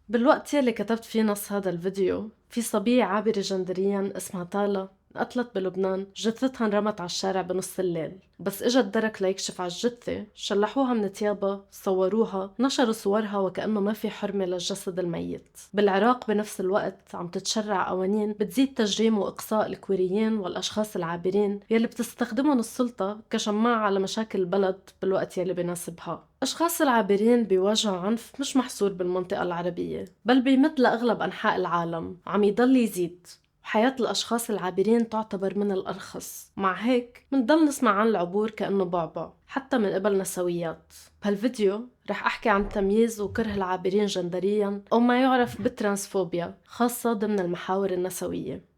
بالوقت يلي كتبت فيه نص هذا الفيديو، في صبية عابرة جندريا اسمها تالا انقتلت بلبنان. جثتها انرمت على الشارع بنص الليل، بس اجا الدرك ليكشف على الجثة، شلحوها من تيابها، صوروها، نشروا صورها وكأنه ما في حرمة للجسد الميت. بالعراق بنفس الوقت عم تتشرع قوانين بتزيد تجريم وإقصاء الكويريين والأشخاص العابرين يلي بتستخدمهم السلطة كشماعة على مشاكل البلد بالوقت يلي بيناسبها. أشخاص العابرين بيواجهوا عنف مش محصور بالمنطقة العربية، بل بيمد لأغلب أنحاء العالم، وعم يضل يزيد. وحياة الأشخاص العابرين تعتبر من الأرخص، مع هيك منضل نسمع عن العبور كأنه بعبع حتى من قبل نسويات. بهالفيديو رح أحكي عن تمييز وكره العابرين جندريا، أو ما يعرف بالترانسفوبيا، خاصة ضمن المحاور النسوية.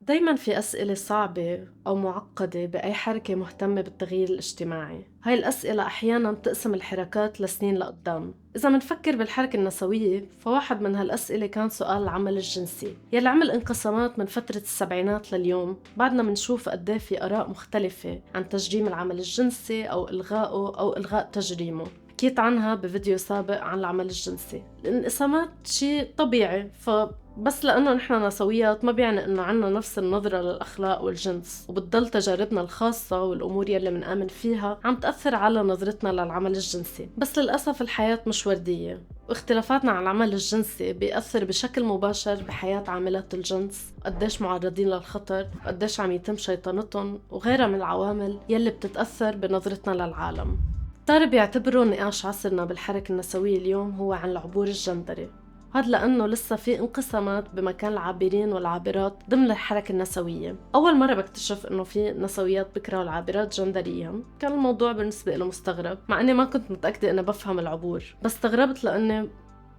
دايما في أسئلة صعبة أو معقدة بأي حركة مهتمة بالتغيير الاجتماعي. هاي الأسئلة أحيانا بتقسم الحركات لسنين لقدام. إذا منفكر بالحركة النسوية، فواحد من هالأسئلة كان سؤال العمل الجنسي، يلي عمل انقسامات من فترة السبعينات لليوم. بعدنا منشوف قديه في آراء مختلفة عن تجريم العمل الجنسي أو إلغائه أو إلغاء تجريمه. حكيت عنها بفيديو سابق عن العمل الجنسي. الانقسامات شيء طبيعي، بس لأنه نحن نسويات ما بيعني إنه عنا نفس النظرة للأخلاق والجنس، وبتضل تجاربنا الخاصة والأمور يلي منآمن فيها عم تأثر على نظرتنا للعمل الجنسي. بس للأسف الحياة مش وردية، واختلافاتنا على العمل الجنسي بيأثر بشكل مباشر بحياة عاملات الجنس، قديش معرضين للخطر، وقديش عم يتم شيطنتهم، وغيرها من العوامل يلي بتتأثر بنظرتنا للعالم. كتار بيعتبروا نقاش عصرنا بالحركة النسوية اليوم هو عن العبور الجندري، هذا لأنه لسه في انقسامات بمكان العابرين والعابرات ضمن الحركة النسوية. أول مرة بكتشف إنه في نسويات بكرهوا العابرات جندريا، كان الموضوع بالنسبة له مستغرب، مع إني ما كنت متأكدة إني بفهم العبور. بس استغربت لأني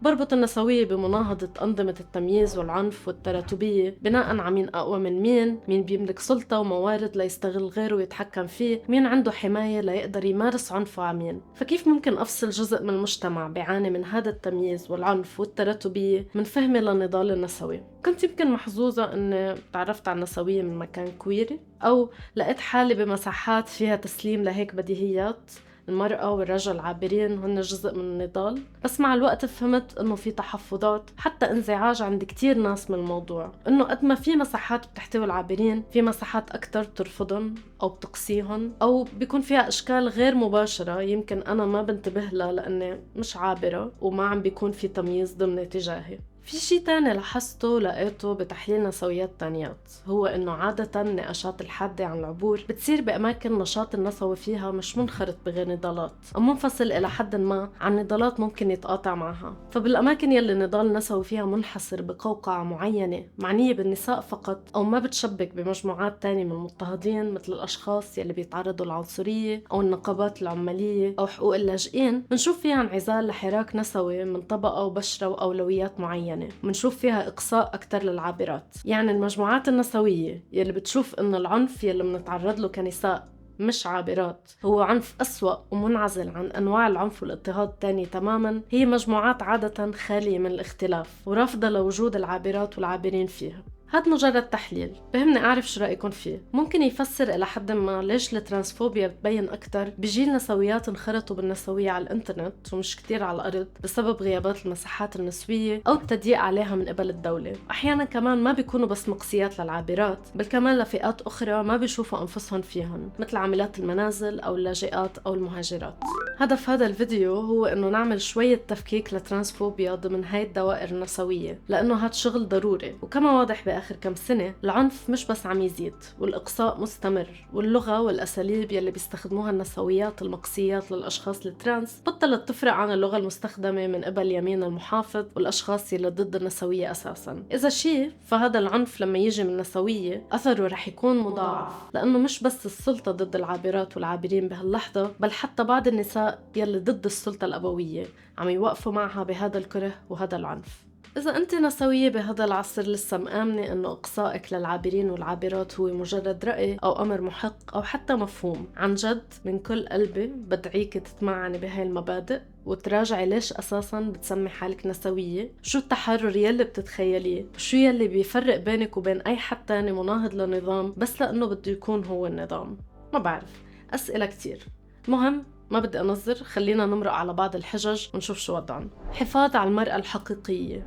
بربط النسوية بمناهضة أنظمة التمييز والعنف والتراتبية بناء عن مين أقوى من مين بيملك سلطة وموارد ليستغل غيره ويتحكم فيه، مين عنده حماية ليقدر يمارس عنفه على مين. فكيف ممكن أفصل جزء من المجتمع بيعاني من هذا التمييز والعنف والتراتبية من فهمي للنضال النسوي؟ كنت يمكن محظوظة أني تعرفت على النسوية من مكان كويري، أو لقيت حالي بمساحات فيها تسليم لهيك بديهيات، المرأة والرجل العابرين هن جزء من النضال. بس مع الوقت فهمت انه في تحفظات، حتى انزعاج عند كتير ناس من الموضوع، انه قد ما في مساحات بتحتوي العابرين، في مساحات اكتر ترفضهم او بتقصيهم، او بيكون فيها اشكال غير مباشرة يمكن انا ما بنتبه لها لاني مش عابرة وما عم بيكون في تمييز ضمن تجاهي. في شي تاني لاحظته ولقيته بتحليل نسويات تانيات، هو إنه عادة النقاشات الحادة عن العبور بتصير بأماكن النشاط النسوي فيها مش منخرط بغير نضالات، أو منفصل إلى حد ما عن نضالات ممكن يتقاطع معها. فبالأماكن يلي النضال النسوي فيها منحصر بقوقعة معينة معنية بالنساء فقط، أو ما بتشبك بمجموعات تانية من المضطهدين مثل الأشخاص يلي بيتعرضوا للعنصرية أو النقابات العمالية أو حقوق اللاجئين، بنشوف فيها انعزال لحراك نسوي من طبقة وبشرة وأولويات معينة. منشوف فيها إقصاء أكتر للعابرات. يعني المجموعات النسوية يلي بتشوف إنه العنف يلي منتعرض له كنساء مش عابرات هو عنف أسوأ ومنعزل عن أنواع العنف والاضطهاد التاني تماما، هي مجموعات عادة خالية من الاختلاف ورافضة لوجود العابرات والعابرين فيها. هاد مجرد تحليل، بهمني أعرف شو رأيكم فيه. ممكن يفسر إلى حد ما ليش الترانسفوبيا بتبين أكتر بجيل نسويات انخرطوا بالنسوية على الإنترنت ومش كتير على الأرض بسبب غيابات المساحات النسوية أو التضييق عليها من قبل الدولة. أحيانا كمان ما بيكونوا بس مقصيات للعابرات، بل كمان لفئات أخرى ما بيشوفوا أنفسهم فيهن، مثل عاملات المنازل أو اللاجئات أو المهاجرات. هدف هذا الفيديو هو إنه نعمل شوية تفكيك للترانسفوبيا ضمن هاي الدوائر النسوية، لأنه هاد شغل ضروري. وكما واضح بآخر كم سنة، العنف مش بس عم يزيد، والإقصاء مستمر، واللغة والأساليب يلي بيستخدموها النسويات المقصيات للأشخاص الترانس بطلت تفرق عن اللغة المستخدمة من قبل يمين المحافظ والأشخاص يلي ضد النسوية أساساً. إذا شيء، فهذا العنف لما يجي من النسوية أثره رح يكون مضاعف، لأنه مش بس السلطة ضد العابرات والعابرين بهاللحظة، بل حتى بعض النساء يلي ضد السلطة الأبوية عم يوقفوا معها بهذا الكره وهذا العنف. إذا أنت نسوية بهذا العصر لسه مآمنة إنه إقصائك للعابرين والعابرات هو مجرد رأي أو أمر محق أو حتى مفهوم، عن جد من كل قلبي بدعيك تتمعني بهاي المبادئ وتراجعي ليش أساساً بتسمي حالك نسوية، شو التحرر يلي بتتخيليه، وشو يلي بيفرق بينك وبين أي حد تاني مناهض لنظام بس لأنه بده يكون هو النظام. ما بعرف، أسئلة كتير. مهم ما بدي أنظر، خلينا نمرق على بعض الحجج ونشوف شو وضعن. حفاظ على المرأة الحقيقية،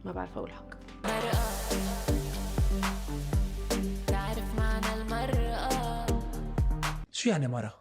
ما بعرف أقول حق. تعرف معنى المرأة؟ شو يعني مرة؟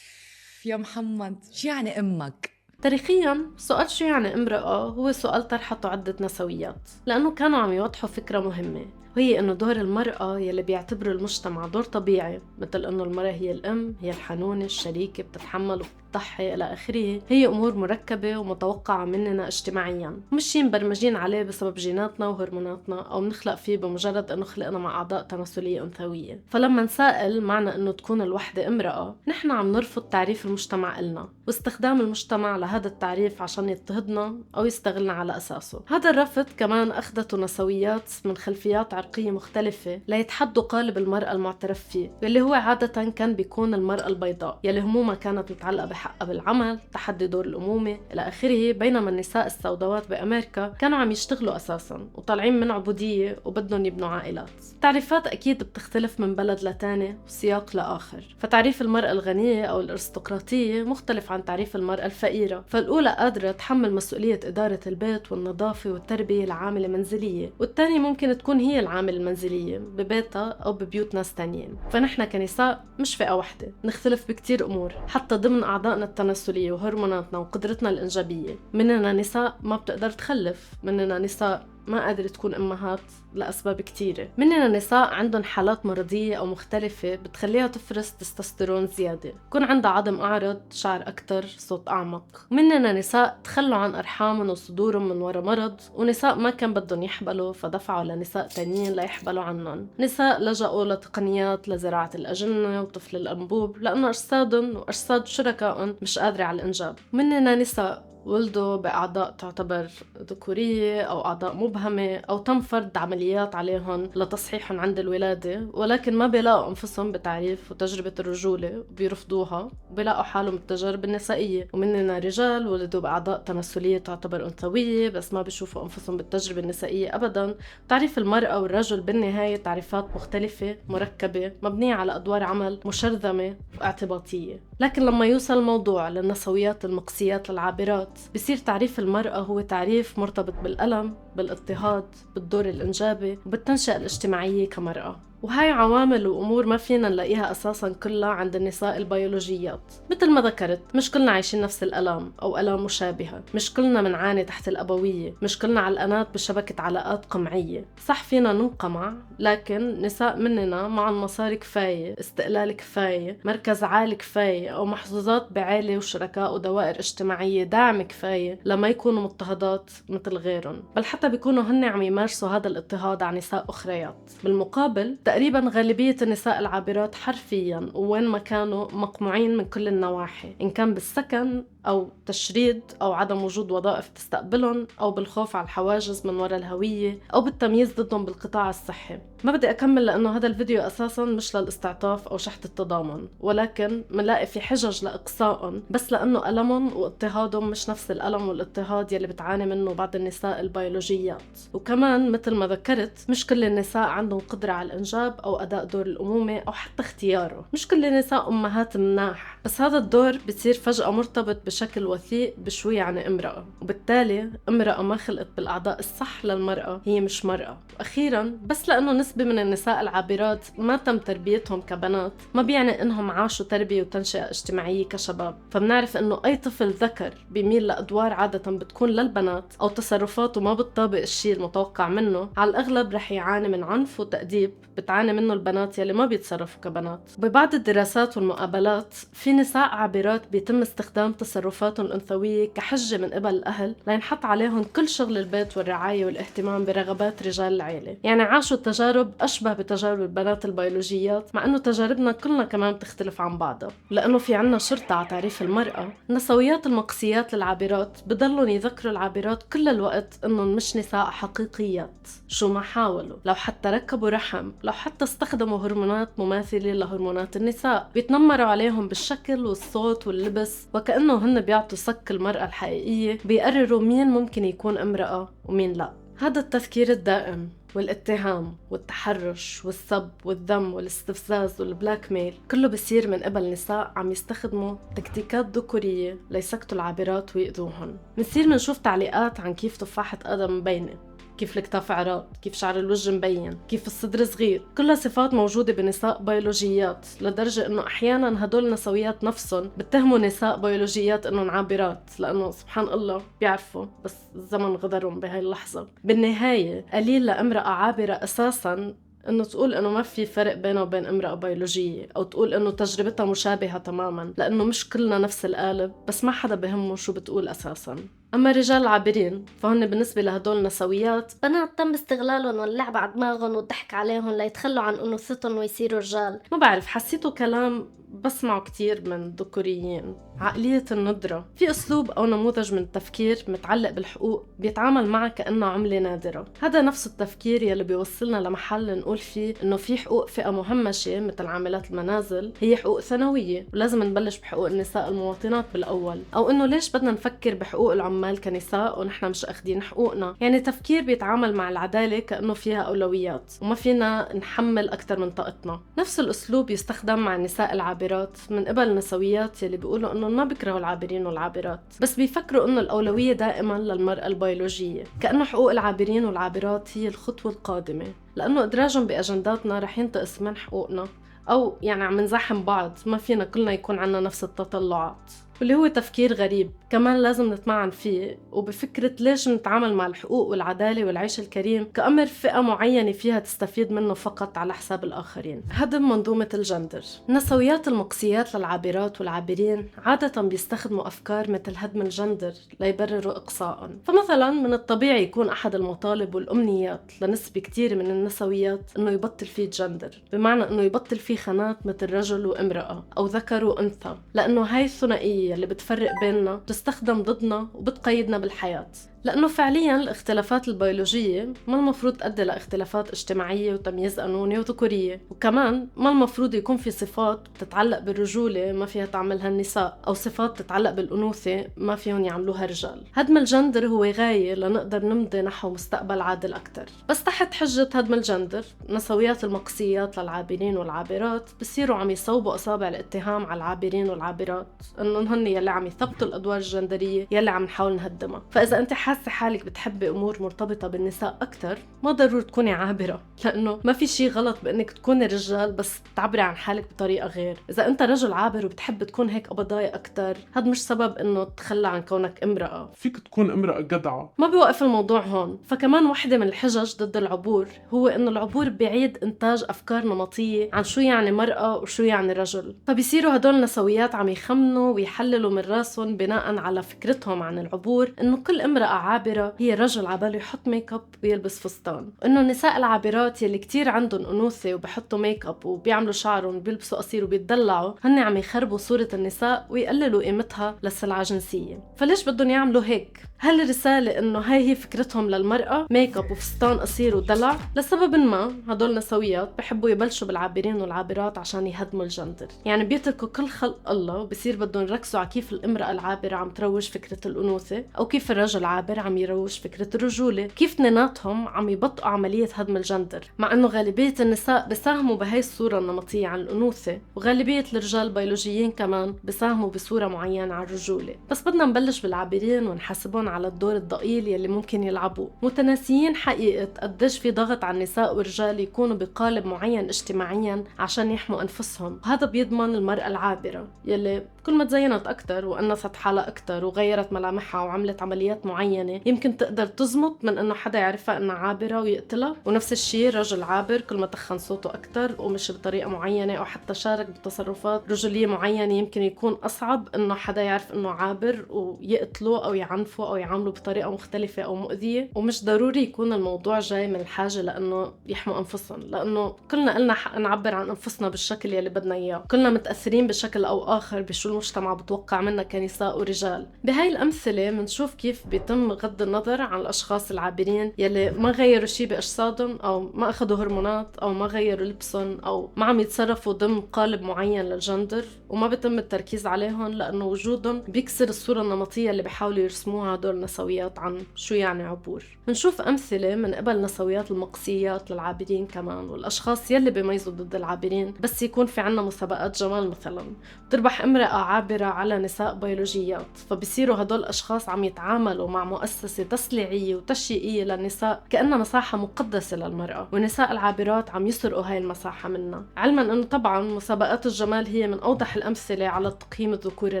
يا محمد شو يعني أمك؟ تاريخياً سؤال شو يعني امرأة هو سؤال طرحته عدة نسويات، لأنه كانوا عم يوضحوا فكرة مهمة، وهي إنه دور المرأة يلي بيعتبره المجتمع دور طبيعي، مثل إنه المرأة هي الأم، هي الحنونة، الشريكة، بتتحمل وبتضحي إلى آخره، هي أمور مركبة ومتوقعة مننا اجتماعياً، مش مبرمجين عليه بسبب جيناتنا وهرموناتنا أو بنخلق فيه بمجرد إنه خلقنا مع أعضاء تناسلية أنثوية. فلما نسائل معنى إنه تكون الوحدة امرأة، نحن عم نرفض تعريف المجتمع إلنا واستخدام المجتمع لهذا التعريف عشان يضطهدنا أو يستغلنا على أساسه. هذا الرفض كمان أخذته نسويات من خلفيات عرقية مختلفة ليتحدوا قالب المرأة المعترف فيه، يلي هو عادة كان بيكون المرأة البيضاء يلي همومها كانت متعلقة بحقها بالعمل، تحدي دور الأمومة إلى آخره، بينما النساء السوداوات بأمريكا كانوا عم يشتغلوا أساساً وطالعين من عبودية وبدهم يبنوا عائلات. التعريفات أكيد بتختلف من بلد لتاني وسياق لآخر، فتعريف المرأة الغنية أو الأرستقراطية مختلف عن تعريف المرأة الفقيرة، فالأولى قادرة تحمل مسؤولية إدارة البيت والنظافة والتربية لعاملة منزلية، والتانية ممكن تكون هي العاملة المنزلية ببيتها أو ببيوت ناس تانيين. فنحن كنساء مش فئة واحدة، نختلف بكتير أمور حتى ضمن أعضائنا التناسلية وهرموناتنا وقدرتنا الإنجابية. مننا نساء ما بتقدر تخلف، مننا نساء ما قادرة تكون أمهات لأسباب كتيرة، مننا نساء عندهم حالات مرضية أو مختلفة بتخليها تفرز تستوستيرون زيادة، يكون عندها عظم أعرض، شعر أكتر، صوت أعمق. مننا نساء تخلوا عن أرحامهم وصدورهم من وراء مرض، ونساء ما كان بدهم يحبلوا فدفعوا لنساء تانيين ليحبلوا عنهم. نساء لجأوا لتقنيات لزراعة الأجنة وطفل الأنبوب لأنه أجسادهم وأجساد شركائهم مش قادرة على الإنجاب. مننا نساء ولدوا بأعضاء تعتبر ذكورية أو أعضاء مبهمة أو تم فرض عمليات عليهم لتصحيحهم عند الولادة، ولكن ما بيلاقوا أنفسهم بتعريف وتجربة الرجولة وبيرفضوها وبيلاقوا حالهم بالتجارب النسائية. ومننا رجال ولدوا بأعضاء تناسلية تعتبر أنثوية بس ما بيشوفوا أنفسهم بالتجربة النسائية أبدا. تعريف المرأة والرجل بالنهاية تعريفات مختلفة مركبة مبنية على أدوار عمل مشرذمة واعتباطية. لكن لما يوصل الموضوع للنسويات المقصيات العابرات بصير تعريف المرأة هو تعريف مرتبط بالألم، بالاضطهاد، بالدور الإنجابي وبالتنشئة الاجتماعية كمرأة. وهاي عوامل وأمور ما فينا نلاقيها أساساً كلها عند النساء البيولوجيات. مثل ما ذكرت مش كلنا عايشين نفس الألم أو ألام مشابهة، مش كلنا منعاني تحت الأبوية، مش كلنا علقانات بشبكة علاقات قمعية. صح فينا ننقمع، لكن نساء مننا معن مصاري كفاية، استقلال كفاية، مركز عالي كفاية، أو محظوظات بعائلة وشركاء ودوائر اجتماعية دعم كفاية لما يكونوا مضطهدات مثل غيرهم، بل حتى بيكونوا هن عم يمارسوا هذا الاضطهاد على نساء أخريات. بالمقابل تقريبا غالبية النساء العابرات حرفيا وين ما كانوا مقموعين من كل النواحي، إن كان بالسكن أو تشريد أو عدم وجود وظائف تستقبلهم أو بالخوف على الحواجز من وراء الهوية أو بالتمييز ضدهم بالقطاع الصحي. ما بدي أكمل لأنه هذا الفيديو أساساً مش للاستعطاف أو شحت التضامن، ولكن منلاقي في حجج لإقصائهم بس لأنه ألمهم واضطهادهم مش نفس الألم والاضطهاد يلي بتعاني منه بعض النساء البيولوجيات. وكمان مثل ما ذكرت مش كل النساء عندهم قدرة على الإنجاب أو أداء دور الأمومة أو حتى اختياره. مش كل النساء أمهات مناح، بس هذا الدور بتصير فجأة مرتبط بشكل وثيق بشو يعني امرأة، وبالتالي امرأة ما خلقت بالأعضاء الصح للمرأة هي مش مرأة. وأخيراً بس لأنه نسبة من النساء العابرات ما تم تربيتهم كبنات ما بيعني إنهم عاشوا تربية وتنشئة اجتماعية كشباب، فبنعرف إنه أي طفل ذكر بيميل لأدوار عادة بتكون للبنات أو تصرفاته ما بتطابق الشيء المتوقع منه، على الأغلب رح يعاني من عنف وتأديب بتعاني منه البنات يلي ما بيتصرفوا كبنات. ببعض الدراسات والمقابلات في نساء عابرات بيتم استخدام تصرفات تصرفاتهم الأنثوية كحجة من قبل الأهل لينحط عليهم كل شغل البيت والرعاية والاهتمام برغبات رجال العيلة. يعني عاشوا تجارب أشبه بتجارب البنات البيولوجيات، مع أنه تجاربنا كلنا كمان بتختلف عن بعضها، لأنه في عنا شرطة على تعريف المرأة. النسويات المقصيات للعابرات بضلوا يذكروا العابرات كل الوقت أنهم مش نساء حقيقيات شو ما حاولوا، لو حتى ركبوا رحم، لو حتى استخدموا هرمونات مماثلة لهرمونات النساء. بيتنمروا عليهم بالشكل والصوت واللبس، وكأنه هن بيعطوا صك المرأة الحقيقية، بيقرروا مين ممكن يكون امرأة ومين لا. هذا التذكير الدائم والاتهام والتحرش والسب والذم والاستفزاز والبلاك ميل كله بصير من قبل نساء عم يستخدموا تكتيكات ذكورية ليسكتوا العابرات ويأذوهن. بنصير منشوف تعليقات عن كيف تفاحة آدم مبينة، كيف الكتاف عراض، كيف شعر الوجه مبين، كيف الصدر صغير. كلها صفات موجودة بنساء بيولوجيات، لدرجة انه احيانا هدول النسويات نفسهم بتهموا نساء بيولوجيات انهم عابرات، لانه سبحان الله بيعرفوا بس الزمن غدرهم بهاي اللحظة. بالنهاية قليل لامرأة عابرة اساسا انه تقول انه ما في فرق بينه وبين امرأة بيولوجية، او تقول انه تجربتها مشابهة تماما، لانه مش كلنا نفس القالب، بس ما حدا بهمه شو بتقول اساسا. اما الرجال العابرين فهن بالنسبة لهدول النسويات بنات تم استغلالهم واللعب على دماغهم والضحك عليهم ليتخلوا عن انوثتهم ويصيروا رجال. ما بعرف، حسيته كلام بسمعه كتير من الذكوريين. عقلية الندرة، في أسلوب أو نموذج من التفكير متعلق بالحقوق بيتعامل معها كأنها عملة نادرة. هذا نفس التفكير يلي بيوصلنا لمحل نقول فيه إنه في حقوق فئة مهمشة مثل عاملات المنازل هي حقوق ثانوية، ولازم نبلش بحقوق النساء المواطنات بالأول، أو إنه ليش بدنا نفكر بحقوق العمال كنساء ونحن مش أخدين حقوقنا. يعني تفكير بيتعامل مع العدالة كأنه فيها أولويات وما فينا نحمل أكتر من طاقتنا. نفس الأسلوب يستخدم مع النساء العابرات من قبل النسويات يلي بيقولوا إنه ما بيكرهوا العابرين والعابرات، بس بيفكروا إنه الأولوية دائما للمرأة البيولوجية، كأنه حقوق العابرين والعابرات هي الخطوة القادمة، لأنه إدراجهم بأجنداتنا رح ينتقص من حقوقنا، أو يعني عم نزاحم بعض، ما فينا كلنا يكون عنا نفس التطلعات. واللي هو تفكير غريب كمان لازم نتمعن فيه، وبفكرة ليش نتعامل مع الحقوق والعدالة والعيش الكريم كأمر فئة معينة فيها تستفيد منه فقط على حساب الآخرين. هدم منظومة الجندر. النسويات المقصيات للعابرات والعابرين عادة بيستخدموا أفكار مثل هدم الجندر ليبرروا إقصاءً. فمثلا من الطبيعي يكون أحد المطالب والأمنيات لنسبة كتير من النسويات إنه يبطل فيه جندر، بمعنى إنه يبطل فيه خانات مثل رجل وامرأة أو ذكر وأنثى، لأنه هاي الثنائية اللي بتفرق بيننا تستخدم ضدنا وبتقيدنا بالحياة. لأنه فعلياً الاختلافات البيولوجية ما المفروض تؤدي لاختلافات اجتماعية وتمييز قانوني وذكورية، وكمان ما المفروض يكون في صفات بتتعلق بالرجولة ما فيها تعملها النساء، أو صفات تتعلق بالأنوثة ما فيهم يعملوها رجال. هدم الجندر هو غاية لنقدر نمضي نحو مستقبل عادل أكتر. بس تحت حجة هدم الجندر، نسويات المقصيات للعابرين والعابرات بصيروا عم يصوبوا أصابع الاتهام على العابرين والعابرات إنهم هن يلي عم يثبتوا الأدوار الجندرية يلي عم نحاول نهدمها. فإذا أنت حاسة حالك بتحبي أمور مرتبطة بالنساء أكتر، ما ضروري تكوني عابرة، لأنه ما في شي غلط بأنك تكوني رجال بس تعبري عن حالك بطريقة غير. إذا أنت رجل عابر وبتحب تكون هيك قبضاية أكتر، هذا مش سبب إنه تخلى عن كونك امرأة. فيك تكون امرأة جدعة. ما بيوقف الموضوع هون. فكمان واحدة من الحجج ضد العبور هو إنه العبور بيعيد إنتاج أفكار نمطية عن شو يعني مرأة وشو يعني رجل، فبيصيروا هدول النسويات عم يخمنوا ويحللوا من راسهم بناء على فكرتهم عن العبور إنه كل امرأة عابرة هي رجل عباله يحط ميك اب ويلبس فستان، إنه النساء العابرات يلي كتير عندهم أنوثة وبحطوا ميك اب وبيعملوا شعرهم وبيلبسوا قصير وبيتدلعوا هن عم يخربوا صورة النساء ويقللوا قيمتها للسلعة جنسية. فليش بدهم يعملوا هيك؟ هل الرسالة إنه هاي هي فكرتهم للمرأة، ميك اب وفستان قصير ودلع؟ لسبب ما هدول نسويات بحبوا يبلشوا بالعابرين والعابرات عشان يهدموا الجندر، يعني بيتركوا كل خلق الله وبصير بدهم يركزوا على كيف الامرأة العابرة عم تروج فكرة الأنوثة، أو كيف الرجل العابر عم يروج فكرة الرجولة، كيف اثنيناتهم عم يبطئوا عملية هدم الجندر، مع إنه غالبية النساء بيساهموا بهاي الصورة النمطية عن الأنوثة، وغالبية الرجال البيولوجيين كمان بيساهموا بصورة معينة عن الرجولة. بس بدنا نبلش بالعابرين ونحاسبهم على الدور الضئيل يلي ممكن يلعبوه، متناسيين حقيقة قديش في ضغط على النساء والرجال يكونوا بقالب معين اجتماعيا عشان يحموا أنفسهم. وهذا بيضمن المرأة العابرة يلي كل ما تزينت أكتر وأنست حالها أكتر وغيرت ملامحها وعملت عمليات معينة معينة يمكن تقدر تزمط من إنه حدا يعرفها إنها عابرة ويقتلها، ونفس الشيء رجل عابر كل ما تخن صوته أكتر ومشي بطريقة معينة أو حتى شارك بتصرفات رجولية معينة يمكن يكون أصعب إنه حدا يعرف إنه عابر ويقتله أو يعنفه أو يعامله بطريقة مختلفة أو مؤذية. ومش ضروري يكون الموضوع جاي من الحاجة لأنه يحموا أنفسهم، لأنه كلنا قلنا حق نعبر عن أنفسنا بالشكل يلي بدنا إياه، كلنا متأثرين بشكل أو آخر بشو المجتمع بتوقع منا كنساء ورجال. بهاي الأمثلة منشوف كيف بيتم غض النظر عن الأشخاص العابرين يلي ما غيروا شي بأجسادهم أو ما أخذوا هرمونات أو ما غيروا لبسهم أو ما عم يتصرفوا ضمن قالب معين للجندر، وما بيتم التركيز عليهم لأنه وجودهم بيكسر الصورة النمطية اللي بيحاولوا يرسموها هدول النسويات عن شو يعني عبور. منشوف أمثلة من قبل نسويات المقصيات للعابرين كمان، والأشخاص يلي بيميزوا ضد العابرين. بس يكون في عنا مسابقات جمال مثلا تربح امرأة عابرة على نساء بيولوجيات، فبصيروا هدول الأشخاص عم يتعاملوا مع مؤسسة تسليعية وتشييئية للنساء كأنها مساحة مقدسة للمرأة، والنساء العابرات عم يسرقوا هاي المساحة منها، علما أنه طبعا مسابقات الجمال هي من أوضح الأمثلة على التقييم الذكوري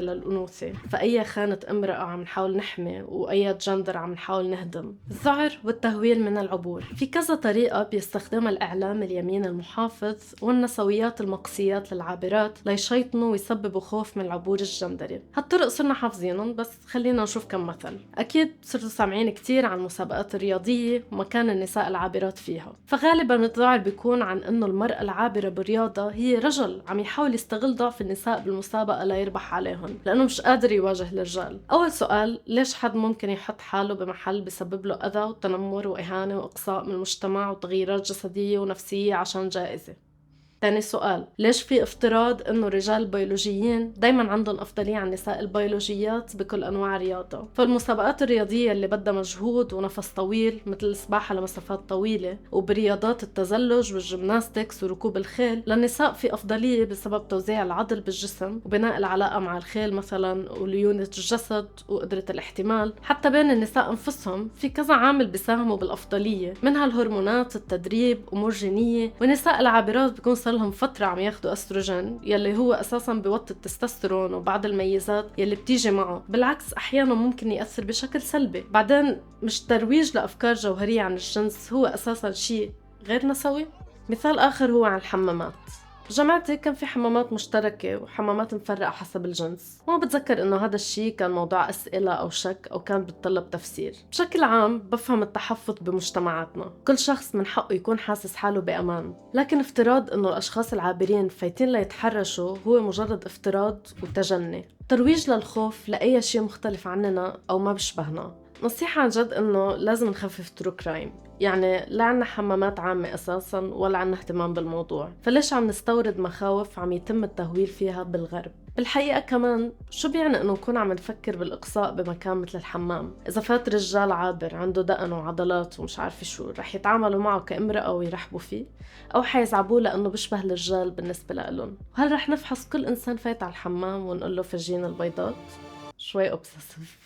للأنوثة. فأي خانة امرأة عم نحاول نحمي وأي جندر عم نحاول نهدم. الذعر والتهويل من العبور في كذا طريقة بيستخدمها الإعلام اليمين المحافظ والنسويات المقصيات للعابرات ليشيطنوا ويسببوا خوف من العبور الجندري. هالطرق صرنا حافظينهم، بس خلينا نشوف كم مثل. أكيد صرتوا سامعين كتير عن المسابقات الرياضية ومكان النساء العابرات فيها، فغالبا الذعر بيكون عن إنه المرأة العابرة بالرياضة هي رجل عم يحاول يستغل ضعف النساء بالمسابقة ليربح عليهم لأنه مش قادر يواجه الرجال. أول سؤال، ليش حد ممكن يحط حاله بمحل بسبب له أذى وتنمر وإهانة وإقصاء من المجتمع وتغييرات جسدية ونفسية عشان جائزة؟ تاني سؤال، ليش في افتراض انه الرجال البيولوجيين دايما عندهم افضلية عن النساء البيولوجيات بكل انواع الرياضة؟ فالمسابقات الرياضية اللي بدها مجهود ونفس طويل مثل السباحة لمسافات طويلة، وبرياضات التزلج والجيمناستكس وركوب الخيل، للنساء في افضلية بسبب توزيع العضل بالجسم وبناء العلاقة مع الخيل مثلا وليونة الجسد وقدرة الاحتمال. حتى بين النساء انفسهم في كذا عامل بيساهموا بالافضلية، منها الهرمونات، التدريب، امور جينية. والنساء العابرات بيكون لهم فترة عم ياخدوا أستروجين يلي هو أساساً بيوطي التستوستيرون وبعض الميزات يلي بتيجي معه، بالعكس أحياناً ممكن يأثر بشكل سلبي. بعدين مش ترويج لأفكار جوهرية عن الجنس هو أساساً شيء غير نسوي؟ مثال آخر هو عن الحمامات. بجامعتي كان في حمامات مشتركة وحمامات مفرقة حسب الجنس، وما بتذكر إنه هذا الشيء كان موضوع أسئلة أو شك أو كان بتطلب تفسير. بشكل عام بفهم التحفظ بمجتمعاتنا، كل شخص من حقه يكون حاسس حاله بأمان، لكن افتراض إنه الأشخاص العابرين فايتين ليتحرشوا هو مجرد افتراض وتجني، ترويج للخوف لأي شيء مختلف عننا أو ما بشبهنا. نصيحة عن جد إنه لازم نخفف ترو كرايم، يعني لا عنا حمامات عامة أساساً ولا عنا اهتمام بالموضوع، فليش عم نستورد مخاوف عم يتم التهويل فيها بالغرب؟ بالحقيقة كمان شو بيعني إنه نكون عم نفكر بالإقصاء بمكان مثل الحمام؟ إذا فات رجال عابر عنده دقن وعضلات ومش عارفة شو، رح يتعاملوا معه كامرأة ويرحبوا فيه؟ أو حيزعبوه لأنه بيشبه الرجال بالنسبة لهم؟ وهل رح نفحص كل إنسان فايت على الحمام ونقول له فرجينا البيضات؟ شوي أوبسيسيف.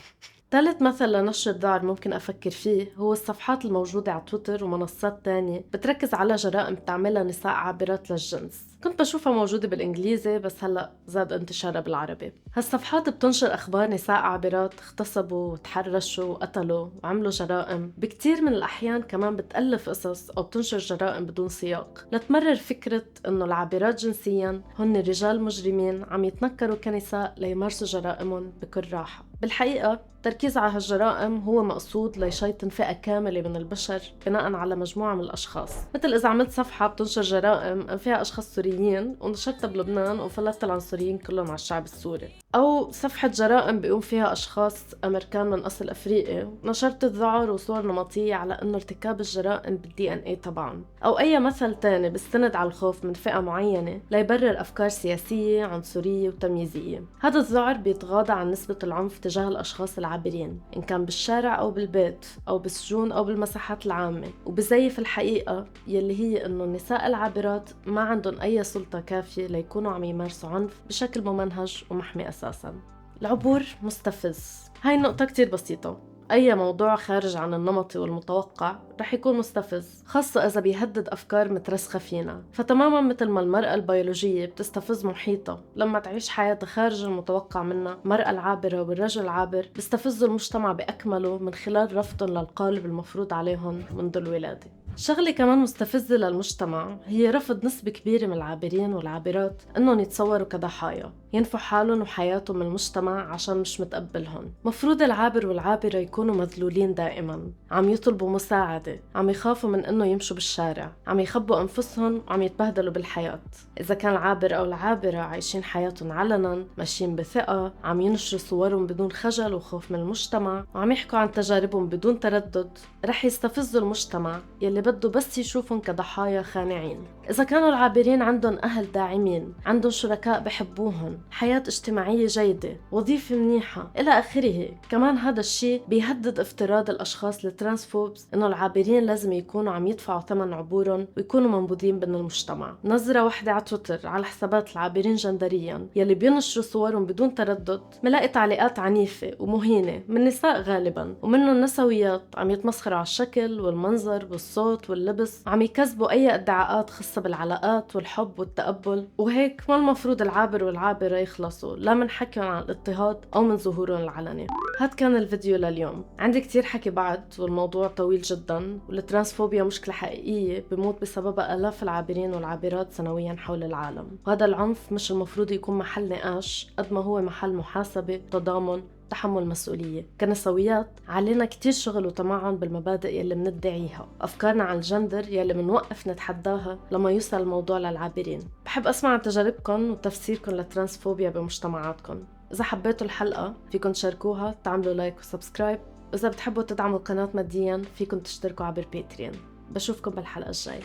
ثالث مثل لنشر الذعر ممكن أفكر فيه هو الصفحات الموجودة على تويتر ومنصات تانية بتركز على جرائم بتعملها نساء عابرات للجنس. كنت بشوفها موجودة بالإنجليزي بس هلأ زاد انتشارها بالعربي. هالصفحات بتنشر أخبار نساء عابرات اغتصبوا وتحرشوا وقتلوا وعملوا جرائم، بكتير من الأحيان كمان بتألف قصص أو بتنشر جرائم بدون سياق لتمرر فكرة إنه العابرات جنسياً هن رجال مجرمين عم يتنكروا كنساء ليمارسوا جرائمهم بكل راحة. بالحقيقة التركيز على هالجرائم هو مقصود ليشيطن فئة كاملة من البشر بناء على مجموعة من الأشخاص، مثل إذا عملت صفحة بتنشر جرائم فيها أشخاص سوريين ونشرتها بلبنان وفلتت العنصريين كلهم على الشعب السوري، أو صفحة جرائم بيقوم فيها أشخاص أمريكان من أصل أفريقي ونشرت الذعر وصور نمطية على إنه ارتكاب الجرائم بالDNA طبعاً، أو أي مثل تاني بيستند على الخوف من فئة معينة ليبرر أفكار سياسية عنصرية وتمييزية. هذا الذعر بيتغاضى عن نسبة العنف تجاه الأشخاص العابرين إن كان بالشارع أو بالبيت أو بالسجون أو بالمساحات العامة، وبزيف الحقيقة يلي هي إنه النساء العابرات ما عندهم أي سلطة كافية ليكونوا عم يمارسوا عنف بشكل ممنهج ومحمي أساساً. العبور مستفز. هاي النقطة كتير بسيطة، أي موضوع خارج عن النمط والمتوقع رح يكون مستفز، خاصة إذا بيهدد أفكار مترسخة فينا. فتماما مثل ما المرأة البيولوجية بتستفز محيطها لما تعيش حياتها خارج المتوقع منها، المرأة العابرة والرجل العابر بيستفزوا المجتمع بأكمله من خلال رفضهم للقالب المفروض عليهم منذ الولادة. شغلة كمان مستفزة للمجتمع هي رفض نسبة كبيرة من العابرين والعابرات إنهم يتصوروا كضحايا، ينفوا حالهم وحياتهم من المجتمع عشان مش متقبلهم. مفروض العابر والعابرة يكونوا مذلولين دائما، عم يطلبوا مساعدة، عم يخافوا من إنه يمشوا بالشارع، عم يخبوا أنفسهم وعم يتبهدلوا بالحياة. إذا كان العابر أو العابرة عايشين حياتهم علنا، ماشيين بثقة، عم ينشروا صورهم بدون خجل وخوف من المجتمع، وعم يحكوا عن تجاربهم بدون تردد، رح يستفزوا المجتمع يلي بده بس يشوفهم كضحايا خانعين. إذا كانوا العابرين عندهم أهل داعمين، عندهم شركاء بحبوهم، حياة اجتماعية جيدة، وظيفة منيحة إلى آخره، كمان هذا الشيء بيهدد افتراض الأشخاص الترانسفوبس إنه العابرين لازم يكونوا عم يدفعوا ثمن عبورهم ويكونوا منبوذين بين المجتمع. نظرة واحدة على تويتر على حسابات العابرين جندريا يلي بينشروا صورهم بدون تردد، ملاقي تعليقات عنيفة ومهينة من نساء غالبا، ومنهم نسويات عم يتمسخروا على الشكل والمنظر والصوت واللبس، عم يكذبوا أي ادعاءات خاصة بالعلاقات والحب والتقبل. وهيك ما المفروض العابر والعابرة يخلصوا لا من حكيهم عن الاضطهاد أو من ظهورهم العلني. هاد كان الفيديو لليوم. عندي كتير حكي بعد والموضوع طويل جدا، والترانسفوبيا مشكلة حقيقية بموت بسببها آلاف العابرين والعابرات سنويا حول العالم، وهذا العنف مش المفروض يكون محل نقاش قد ما هو محل محاسبة، تضامن، تحمل مسؤولية. كنسويات علينا كتير شغل وتمعن بالمبادئ يلي مندعيها، أفكارنا عن الجندر يلي منوقف نتحداها لما يوصل الموضوع للعابرين. بحب أسمع عن تجاربكم وتفسيركم للترانسفوبيا بمجتمعاتكم. إذا حبيتوا الحلقة فيكن تشاركوها، تعملوا لايك وسبسكرايب، وإذا بتحبوا تدعموا القناة ماديا فيكن تشتركوا عبر باتريون. بشوفكم بالحلقة الجاية.